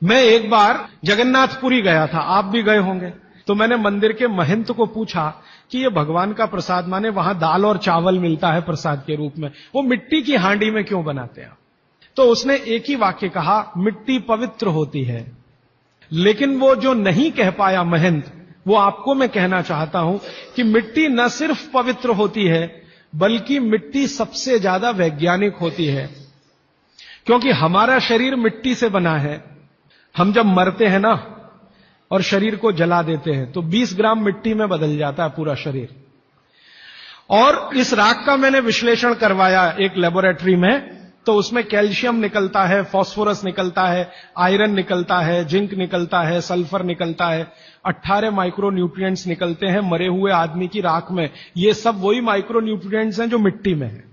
मैं एक बार जगन्नाथपुरी गया था, आप भी गए होंगे। तो मैंने मंदिर के महंत को पूछा कि ये भगवान का प्रसाद, माने वहां दाल और चावल मिलता है प्रसाद के रूप में, वो मिट्टी की हांडी में क्यों बनाते हैं? तो उसने एक ही वाक्य कहा, मिट्टी पवित्र होती है। लेकिन वो जो नहीं कह पाया महंत, वो आपको मैं कहना चाहता हूं कि मिट्टी न सिर्फ पवित्र होती है, बल्कि मिट्टी सबसे ज्यादा वैज्ञानिक होती है। क्योंकि हमारा शरीर मिट्टी से बना है। हम जब मरते हैं ना और शरीर को जला देते हैं तो 20 ग्राम मिट्टी में बदल जाता है पूरा शरीर। और इस राख का मैंने विश्लेषण करवाया एक लेबोरेटरी में, तो उसमें कैल्शियम निकलता है, फास्फोरस निकलता है, आयरन निकलता है, जिंक निकलता है, सल्फर निकलता है, 18 माइक्रो न्यूट्रिएंट्स निकलते हैं मरे हुए आदमी की राख में। ये सब वही माइक्रो न्यूट्रिएंट्स हैं जो मिट्टी में है।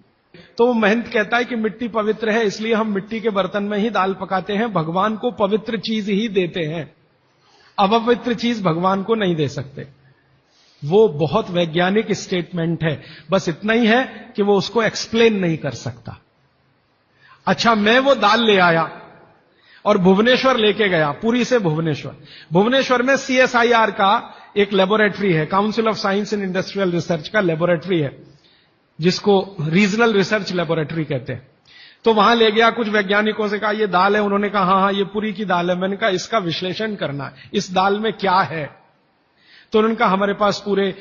तो वो महंत कहता है कि मिट्टी पवित्र है, इसलिए हम मिट्टी के बर्तन में ही दाल पकाते हैं, भगवान को पवित्र चीज ही देते हैं, अपवित्र चीज भगवान को नहीं दे सकते। वो बहुत वैज्ञानिक स्टेटमेंट है, बस इतना ही है कि वो उसको एक्सप्लेन नहीं कर सकता। अच्छा, मैं वो दाल ले आया और भुवनेश्वर लेके गया, पुरी से भुवनेश्वर। भुवनेश्वर में CSIR का एक लेबोरेटरी है, council of science and industrial research का लेबोरेटरी है, जिसको रीजनल रिसर्च लेबोरेटरी कहते हैं। तो वहां ले गया, कुछ वैज्ञानिकों से कहा ये दाल है, उन्होंने कहा हाँ हाँ ये पुरी की दाल है। मैंने कहा इसका विश्लेषण करना है, इस दाल में क्या है? तो उन्होंने कहा हमारे पास पूरे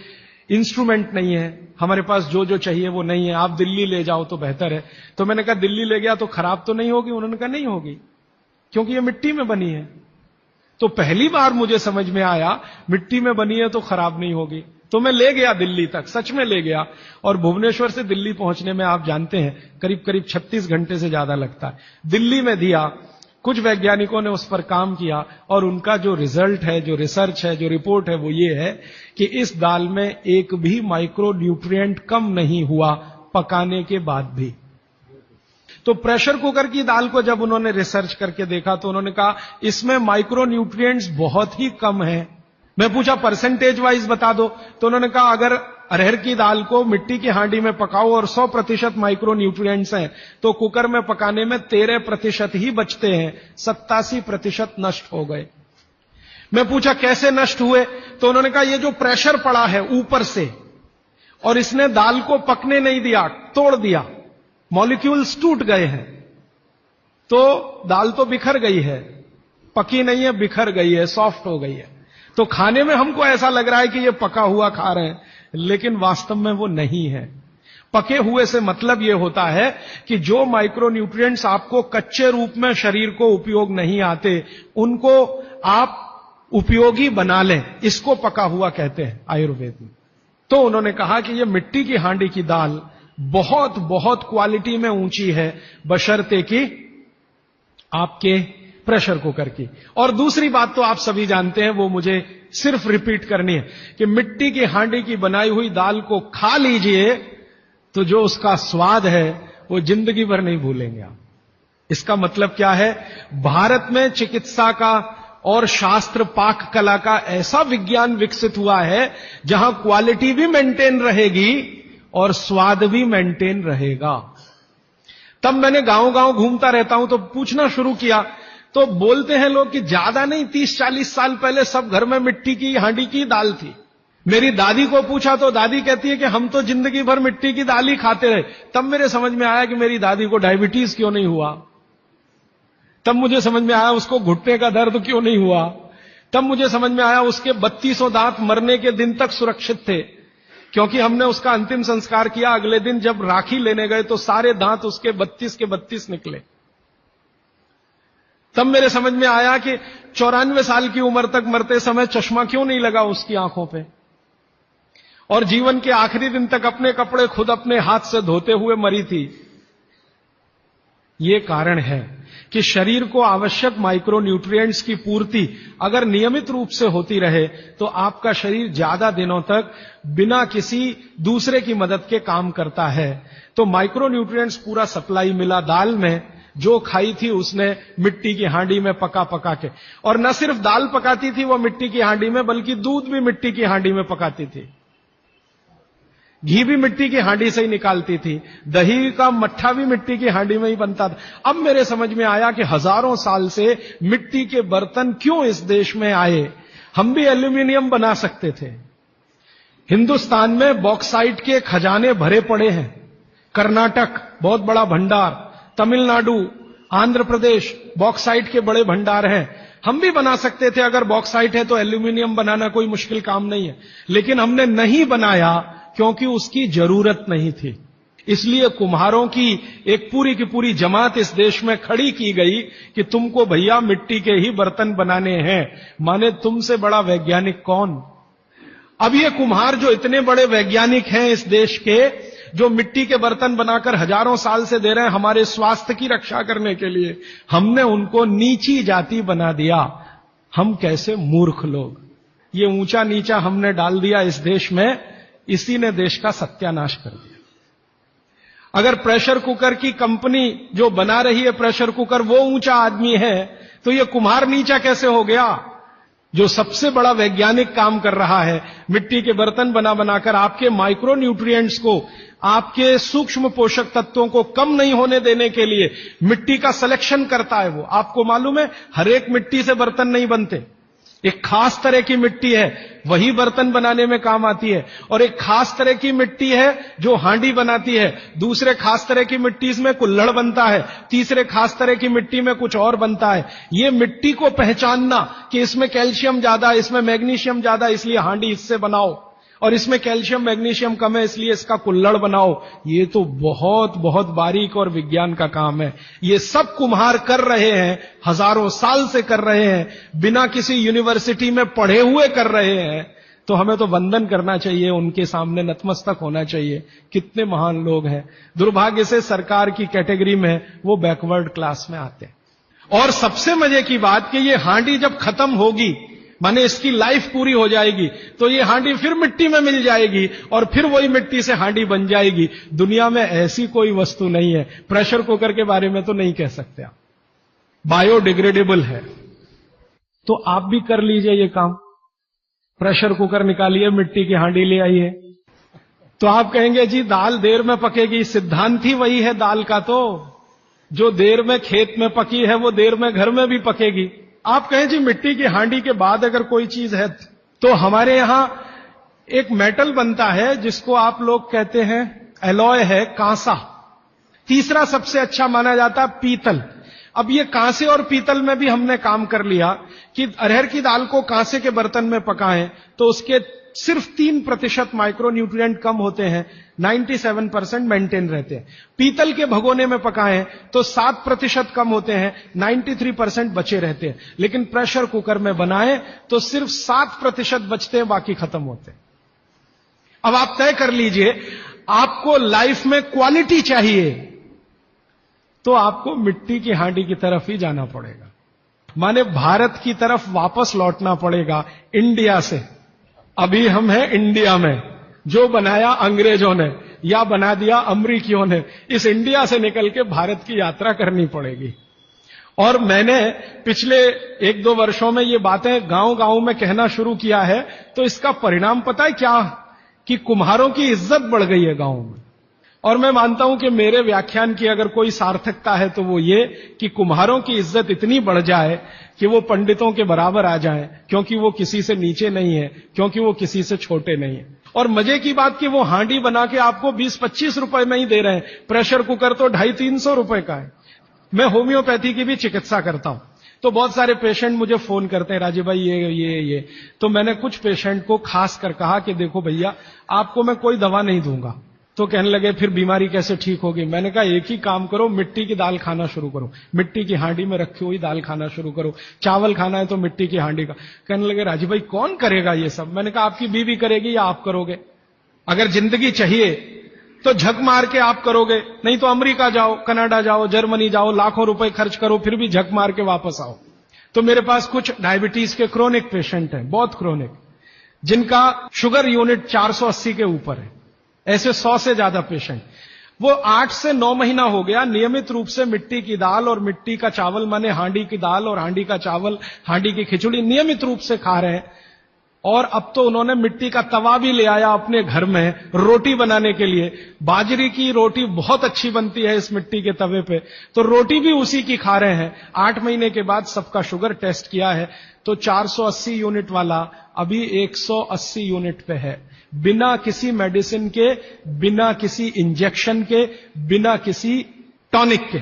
इंस्ट्रूमेंट नहीं है, हमारे पास जो जो चाहिए वो नहीं है, आप दिल्ली ले जाओ तो बेहतर है। तो मैंने कहा दिल्ली ले गया तो खराब तो नहीं होगी? उन्होंने कहा नहीं होगी, क्योंकि ये मिट्टी में बनी है। तो पहली बार मुझे समझ में आया मिट्टी में बनी है तो खराब नहीं होगी। तो मैं ले गया दिल्ली तक, सच में ले गया। और भुवनेश्वर से दिल्ली पहुंचने में आप जानते हैं करीब करीब 36 घंटे से ज्यादा लगता है। दिल्ली में दिया, कुछ वैज्ञानिकों ने उस पर काम किया और उनका जो रिजल्ट है, जो रिसर्च है, जो रिपोर्ट है, वो ये है कि इस दाल में एक भी माइक्रो न्यूट्रिएंट कम नहीं हुआ पकाने के बाद भी। तो प्रेशर कुकर की दाल को जब उन्होंने रिसर्च करके देखा तो उन्होंने कहा इसमें माइक्रो न्यूट्रिएंट्स बहुत ही कम है। मैं पूछा परसेंटेज वाइज बता दो, तो उन्होंने कहा अगर अरहर की दाल को मिट्टी की हांडी में पकाओ और 100% माइक्रो न्यूट्रिएंट्स हैं, तो कुकर में पकाने में 13% ही बचते हैं, 87% नष्ट हो गए। मैं पूछा कैसे नष्ट हुए? तो उन्होंने कहा ये जो प्रेशर पड़ा है ऊपर से और इसने दाल को पकने नहीं दिया, तोड़ दिया, मॉलिक्यूल्स टूट गए हैं, तो दाल तो बिखर गई है, पकी नहीं है, बिखर गई है, सॉफ्ट हो गई है। तो खाने में हमको ऐसा लग रहा है कि ये पका हुआ खा रहे हैं, लेकिन वास्तव में वो नहीं है। पके हुए से मतलब ये होता है कि जो माइक्रो न्यूट्रिएंट्स आपको कच्चे रूप में शरीर को उपयोग नहीं आते, उनको आप उपयोगी बना लें, इसको पका हुआ कहते हैं आयुर्वेद में। तो उन्होंने कहा कि ये मिट्टी की हांडी की दाल बहुत बहुत क्वालिटी में ऊंची है, बशर्ते कि आपके प्रेशर कुकर की। और दूसरी बात तो आप सभी जानते हैं, वो मुझे सिर्फ रिपीट करनी है कि मिट्टी की हांडी की बनाई हुई दाल को खा लीजिए तो जो उसका स्वाद है वो जिंदगी भर नहीं भूलेंगे आप। इसका मतलब क्या है? भारत में चिकित्सा का और शास्त्र पाक कला का ऐसा विज्ञान विकसित हुआ है जहां क्वालिटी भी मेंटेन रहेगी और स्वाद भी मेंटेन रहेगा। तब मैंने गांव गांव घूमता रहता हूं तो पूछना शुरू किया, तो बोलते हैं लोग कि ज्यादा नहीं, 30-40 साल पहले सब घर में मिट्टी की हांडी की दाल थी। मेरी दादी को पूछा तो दादी कहती है कि हम तो जिंदगी भर मिट्टी की दाल ही खाते रहे। तब मेरे समझ में आया कि मेरी दादी को डायबिटीज क्यों नहीं हुआ। तब मुझे समझ में आया उसको घुटने का दर्द क्यों नहीं हुआ। तब मुझे समझ में आया उसके 3200 दांत मरने के दिन तक सुरक्षित थे, क्योंकि हमने उसका अंतिम संस्कार किया। अगले दिन जब राखी लेने गए तो सारे दांत उसके 32 के 32 निकले। तब मेरे समझ में आया कि 94 साल की उम्र तक मरते समय चश्मा क्यों नहीं लगा उसकी आंखों पे, और जीवन के आखिरी दिन तक अपने कपड़े खुद अपने हाथ से धोते हुए मरी थी। ये कारण है कि शरीर को आवश्यक माइक्रो न्यूट्रिएंट्स की पूर्ति अगर नियमित रूप से होती रहे तो आपका शरीर ज्यादा दिनों तक बिना किसी दूसरे की मदद के काम करता है। तो माइक्रो न्यूट्रिएंट्स पूरा सप्लाई मिला दाल में, जो खाई थी उसने मिट्टी की हांडी में पका पका के। और न सिर्फ दाल पकाती थी वो मिट्टी की हांडी में, बल्कि दूध भी मिट्टी की हांडी में पकाती थी। घी भी मिट्टी की हांडी से ही निकालती थी, दही का मट्ठा भी मिट्टी की हांडी में ही बनता था। अब मेरे समझ में आया कि हजारों साल से मिट्टी के बर्तन क्यों इस देश में आए। हम भी एल्यूमिनियम बना सकते थे। हिंदुस्तान में बॉक्साइट के खजाने भरे पड़े हैं। कर्नाटक बहुत बड़ा भंडार, तमिलनाडु, आंध्र प्रदेश बॉक्साइट के बड़े भंडार हैं। हम भी बना सकते थे, अगर बॉक्साइट है तो एल्यूमिनियम बनाना कोई मुश्किल काम नहीं है, लेकिन हमने नहीं बनाया क्योंकि उसकी जरूरत नहीं थी। इसलिए कुम्हारों की एक पूरी की पूरी जमात इस देश में खड़ी की गई कि तुमको भैया मिट्टी के ही बर्तन बनाने हैं। माने तुमसे बड़ा वैज्ञानिक कौन। अब ये कुम्हार जो इतने बड़े वैज्ञानिक हैं इस देश के, जो मिट्टी के बर्तन बनाकर हजारों साल से दे रहे हैं हमारे स्वास्थ्य की रक्षा करने के लिए, हमने उनको नीची जाति बना दिया। हम कैसे मूर्ख लोग, ये ऊंचा नीचा हमने डाल दिया इस देश में, इसी ने देश का सत्यानाश कर दिया। अगर प्रेशर कुकर की कंपनी जो बना रही है प्रेशर कुकर वो ऊंचा आदमी है, तो ये कुम्हार नीचा कैसे हो गया। जो सबसे बड़ा वैज्ञानिक काम कर रहा है, मिट्टी के बर्तन बना बनाकर आपके माइक्रो न्यूट्रिएंट्स को, आपके सूक्ष्म पोषक तत्वों को कम नहीं होने देने के लिए मिट्टी का सिलेक्शन करता है। वो आपको मालूम है, हर एक मिट्टी से बर्तन नहीं बनते। एक खास तरह की मिट्टी है वही बर्तन बनाने में काम आती है, और एक खास तरह की मिट्टी है जो हांडी बनाती है, दूसरे खास तरह की मिट्टी इसमें कुल्हड़ बनता है, तीसरे खास तरह की मिट्टी में कुछ और बनता है। ये मिट्टी को पहचानना कि इसमें कैल्शियम ज्यादा, इसमें मैग्नीशियम ज्यादा, इसलिए हांडी इससे बनाओ, और इसमें कैल्शियम मैग्नीशियम कम है इसलिए इसका कुल्हड़ बनाओ, ये तो बहुत बहुत बारीक और विज्ञान का काम है। ये सब कुम्हार कर रहे हैं, हजारों साल से कर रहे हैं, बिना किसी यूनिवर्सिटी में पढ़े हुए कर रहे हैं। तो हमें तो वंदन करना चाहिए, उनके सामने नतमस्तक होना चाहिए। कितने महान लोग हैं। दुर्भाग्य से सरकार की कैटेगरी में वो बैकवर्ड क्लास में आते हैं। और सबसे मजे की बात कि ये हांडी जब खत्म होगी, माने इसकी लाइफ पूरी हो जाएगी, तो ये हांडी फिर मिट्टी में मिल जाएगी और फिर वही मिट्टी से हांडी बन जाएगी। दुनिया में ऐसी कोई वस्तु नहीं है। प्रेशर कुकर के बारे में तो नहीं कह सकते आप, बायोडिग्रेडेबल है। तो आप भी कर लीजिए ये काम, प्रेशर कुकर निकालिए, मिट्टी की हांडी ले आइए। तो आप कहेंगे जी दाल देर में पकेगी, सिद्धांत ही वही है दाल का, तो जो देर में खेत में पकी है वो देर में घर में भी पकेगी। आप कहें जी मिट्टी की हांडी के बाद अगर कोई चीज है, तो हमारे यहां एक मेटल बनता है जिसको आप लोग कहते हैं एलॉय है, कांसा। तीसरा सबसे अच्छा माना जाता है पीतल। अब ये कांसे और पीतल में भी हमने काम कर लिया कि अरहर की दाल को कांसे के बर्तन में पकाएं तो उसके सिर्फ 3% माइक्रो न्यूट्रिएंट कम होते हैं, 97% मेंटेन रहते हैं। पीतल के भगोने में पकाएं तो 7% कम होते हैं, 93% बचे रहते हैं। लेकिन प्रेशर कुकर में बनाएं तो सिर्फ 7% बचते हैं, बाकी खत्म होते हैं। अब आप तय कर लीजिए, आपको लाइफ में क्वालिटी चाहिए तो आपको मिट्टी की हांडी की तरफ ही जाना पड़ेगा। माने भारत की तरफ वापस लौटना पड़ेगा, इंडिया से। अभी हम हैं इंडिया में, जो बनाया अंग्रेजों ने या बना दिया अमरीकियों ने। इस इंडिया से निकल के भारत की यात्रा करनी पड़ेगी। और मैंने पिछले 1-2 वर्षों में ये बातें गांव गांव में कहना शुरू किया है, तो इसका परिणाम पता है क्या, कि कुम्हारों की इज्जत बढ़ गई है गांव में। और मैं मानता हूं कि मेरे व्याख्यान की अगर कोई सार्थकता है तो वो ये कि कुम्हारों की इज्जत इतनी बढ़ जाए कि वो पंडितों के बराबर आ जाएं, क्योंकि वो किसी से नीचे नहीं है, क्योंकि वो किसी से छोटे नहीं है। और मजे की बात कि वो हांडी बना के आपको 20-25 रुपए में ही दे रहे हैं, प्रेशर कुकर तो 250-300 रुपए का है। मैं होम्योपैथी की भी चिकित्सा करता हूं, तो बहुत सारे पेशेंट मुझे फोन करते हैं, राजीव भाई ये। तो मैंने कुछ पेशेंट को खास कर कहा कि देखो भैया, आपको मैं कोई दवा नहीं दूंगा। तो कहने लगे फिर बीमारी कैसे ठीक होगी। मैंने कहा एक ही काम करो, मिट्टी की दाल खाना शुरू करो, मिट्टी की हांडी में रखी हुई दाल खाना शुरू करो। चावल खाना है तो मिट्टी की हांडी का। कहने लगे राजीव भाई कौन करेगा ये सब। मैंने कहा आपकी बीवी करेगी या आप करोगे। अगर जिंदगी चाहिए तो झक मार के आप करोगे, नहीं तो अमेरिका जाओ, कनाडा जाओ, जर्मनी जाओ, लाखों रुपए खर्च करो, फिर भी झक मार के वापस आओ। तो मेरे पास कुछ डायबिटीज के क्रोनिक पेशेंट हैं, बहुत क्रोनिक, जिनका शुगर यूनिट 480 के ऊपर है। ऐसे 100 से ज्यादा पेशेंट, वो 8 से 9 महीना हो गया नियमित रूप से मिट्टी की दाल और मिट्टी का चावल, माने हांडी की दाल और हांडी का चावल, हांडी की खिचड़ी नियमित रूप से खा रहे हैं। और अब तो उन्होंने मिट्टी का तवा भी ले आया अपने घर में रोटी बनाने के लिए। बाजरे की रोटी बहुत अच्छी बनती है इस मिट्टी के तवे पे, तो रोटी भी उसी की खा रहे हैं। 8 महीने के बाद सबका शुगर टेस्ट किया है तो 480 यूनिट वाला अभी 180 यूनिट पे है, बिना किसी मेडिसिन के, बिना किसी इंजेक्शन के, बिना किसी टॉनिक के।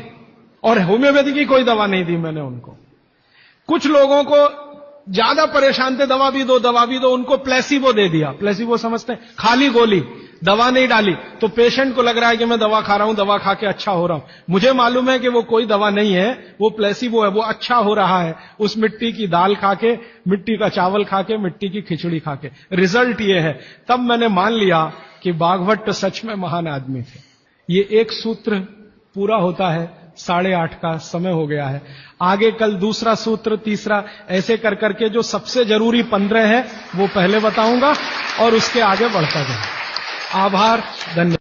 और होम्योपैथी की कोई दवा नहीं दी मैंने उनको। कुछ लोगों को ज्यादा परेशान थे, दवा भी दो, उनको प्लेसिबो दे दिया। प्लेसिबो समझते हैं, खाली गोली, दवा नहीं डाली। तो पेशेंट को लग रहा है कि मैं दवा खा रहा हूं, दवा खा के अच्छा हो रहा हूं। मुझे मालूम है कि वो कोई दवा नहीं है, वो प्लेसिबो है, वो अच्छा हो रहा है उस मिट्टी की दाल खा के, मिट्टी का चावल खा के, मिट्टी की खिचड़ी खा के। रिजल्ट ये है। तब मैंने मान लिया कि बाघभट्ट सच में महान आदमी थे। ये एक सूत्र पूरा होता है, 8:30 का समय हो गया है। आगे कल दूसरा सूत्र, तीसरा, ऐसे कर करके जो सबसे जरूरी 15 है वो पहले बताऊंगा और उसके आगे बढ़ता जाऊंगा। आभार, धन्यवाद।